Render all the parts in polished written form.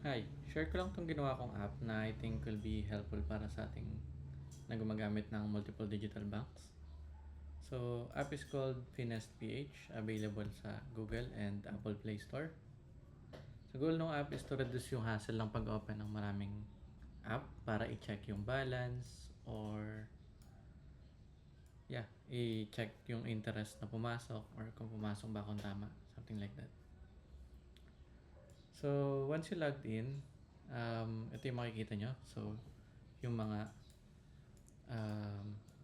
Hi, share ko lang tong ginawa kong app na I think will be helpful para sa ating na gumagamit ng multiple digital banks. So, app is called Finest PH, available sa Google and Apple Play Store. So, goal ng app is to reduce yung hassle ng pag-open ng maraming app para i-check yung balance or i-check yung interest na pumasok or kung pumasok ba kung tama, something like that. So, once you logged in, ito yung makikita nyo. So, yung mga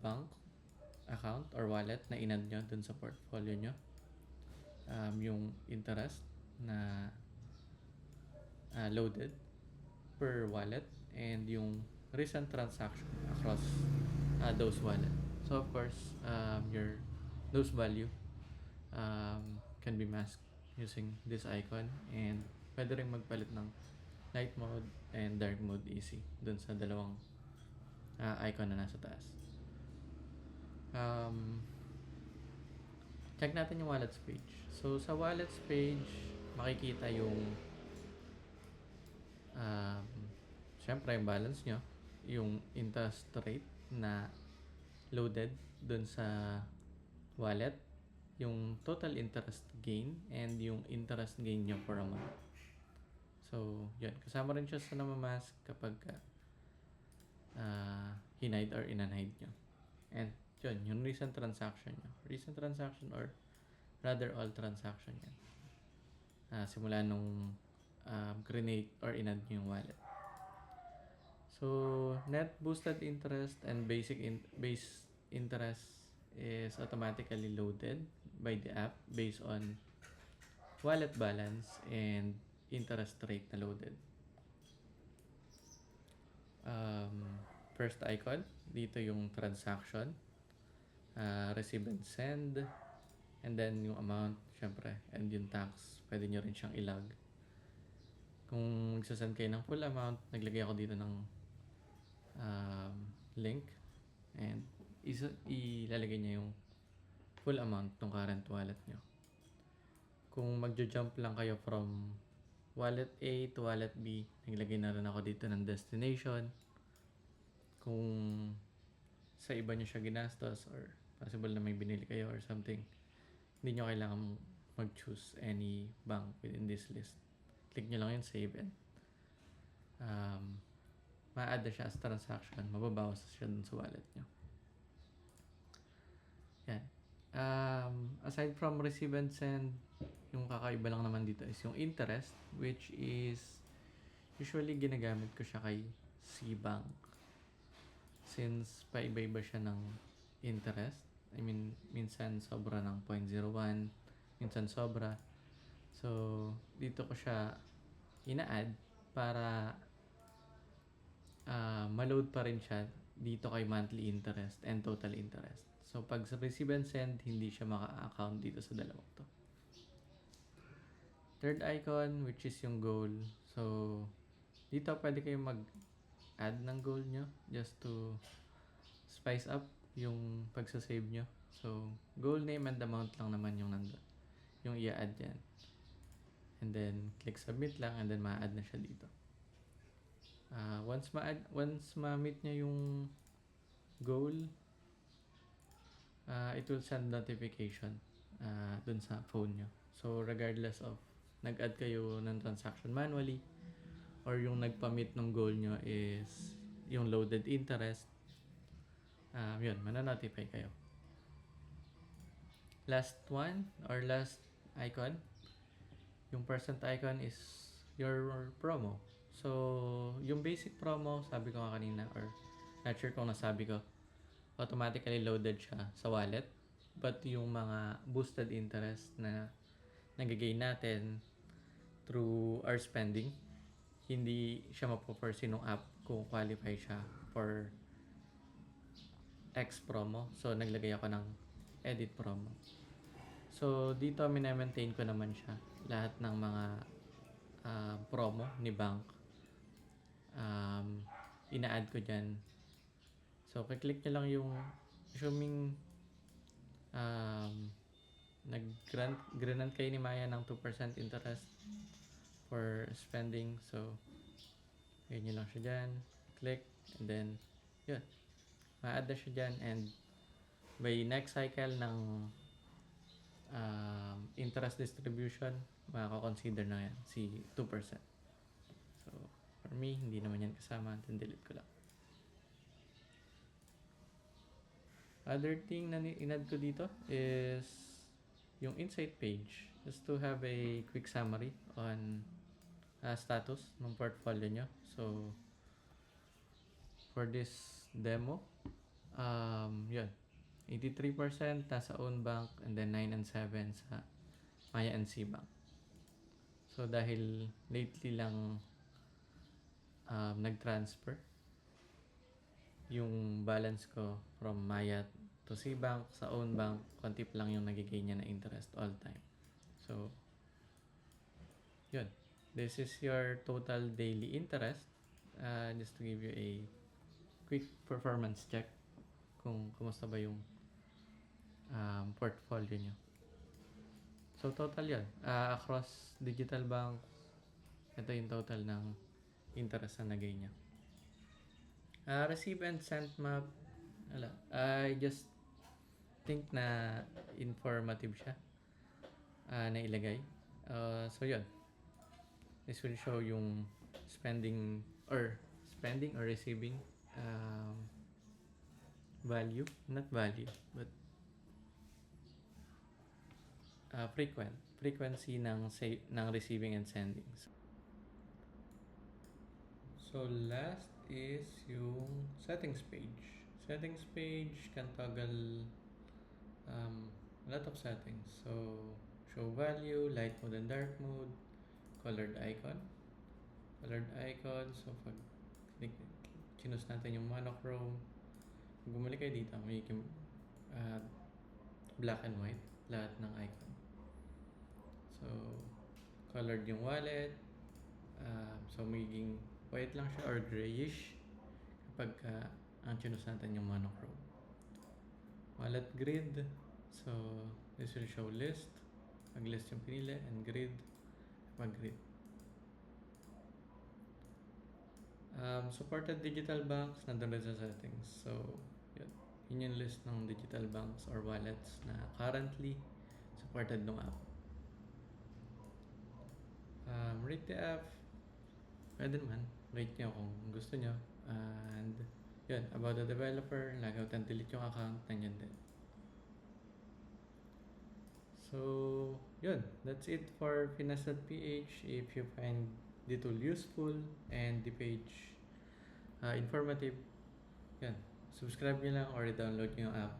bank account or wallet na inad nyo dun sa portfolio nyo. Yung interest na loaded per wallet and yung recent transaction across those wallet. So, of course, your those value can be masked using this icon and pwede rin magpalit ng night mode and dark mode easy dun sa dalawang icon na nasa taas. Check natin yung wallets page. So, sa wallets page, makikita yung um, syempre yung balance nyo, yung interest rate na loaded dun sa wallet, yung total interest gain, and yung interest gain nyo per month. So, yun. Kasama rin siya sa namamask kapag hinide or inanhide nyo. And yun, yung recent transaction nyo. Recent transaction or rather all transaction yan. Simula nung create or inad nyo yung wallet. So, net boosted interest and base interest is automatically loaded by the app based on wallet balance and interest rate na loaded. First icon, dito yung transaction, receive and send, and then yung amount, syempre, and yung tax, pwede nyo rin siyang ilag. Kung magsasend kayo ng full amount, naglagay ako dito ng link and ilalagay niya yung full amount ng current wallet nyo. Kung magjo-jump lang kayo from wallet A to wallet B, naglagay na rin ako dito ng destination. Kung sa iba nyo siya ginastos or possible na may binili kayo or something, hindi nyo kailangan mag-choose any bank within this list. Click nyo lang yung save and ma-add na siya as transaction, mababawas siya dun sa wallet nyo. Yan. Aside from receive and send, yung kakaiba lang naman dito is yung interest, which is usually ginagamit ko siya kay Cbank. Since paiba-iba siya ng interest. I mean, minsan sobra ng 0.01, minsan sobra. So, dito ko siya ina-add para ma-load pa rin siya dito kay monthly interest and total interest. So, pag sa receive and send, hindi siya maka-account dito sa dalawang to. Third icon, which is yung goal. So, dito pwede kayong mag-add ng goal nyo just to spice up yung pagsasave nyo. So, goal name and amount lang naman yung nandun. Yung i-add yan. And then, click submit lang and then ma-add na siya dito. Once ma-meet niya yung goal, it will send notification dun sa phone nyo. So, regardless of nag-add kayo ng transaction manually or yung nagpa-meet ng goal nyo is yung loaded interest, yun, mananotify kayo. Last one or last icon, yung percent icon is your promo. So, yung basic promo, sabi ko nga kanina or not sure kung nasabi ko, automatically loaded siya sa wallet. But yung mga boosted interest na nagagain natin through our spending, hindi siya mapoforsee ng app kung qualify siya for X promo. So, naglagay ako ng edit promo. So, dito minamaintain ko naman siya. Lahat ng mga promo ni bank. Ina-add ko dyan. So, click nyo lang yung assuming nag-grant kayo ni Maya ng 2% interest for spending. So, ayun nyo lang siya dyan. Click. And then, yun. Ma-add na siya dyan. And by next cycle ng interest distribution, makaka-consider na yan si 2%. So, for me, hindi naman yan kasama. Then, delete ko lang. Other thing na in-add ko dito is yung insight page, just to have a quick summary on status ng portfolio nyo. So, for this demo, yun, 83% nasa own bank, and then 9 and 7 sa Maya NC Bank. So, dahil lately lang nag-transfer yung balance ko from Maya to C-Bank sa own bank, konti pa lang yung nagigay niya na interest all time. So, yun. This is your total daily interest. Just to give you a quick performance check kung kumusta ba yung portfolio nyo. So, total yun. Across digital bank, ito yung total ng interest na nagay niya. Receive and send map, I just think na informative siya na ilagay. So yun, this will show yung spending or receiving value, not value, but frequency ng receiving and sending. So last is yung settings page. Settings page can toggle a lot of settings. So show value, light mode and dark mode, colored icon. So pag chinus natin yung monochrome, bumalik kayo dito, may black and white lahat ng icon. So colored yung wallet, so magiging white lang siya or grayish kapag ang chinus natin yung monochrome. Wallet grid, so this will show list, pag list yung pinili, and grid pag grid. Supported digital banks, nandun rin sa settings. So yun yung list ng digital banks or wallets na currently supported ng app. Rate the app, pwede naman, rate nyo kung gusto nyo. And yun, about the developer, log out and delete yung account, nandiyan din. So yun, that's it for Finance.ph. If you find the tool useful and the page informative, yun, subscribe nyo lang or download nyo yung app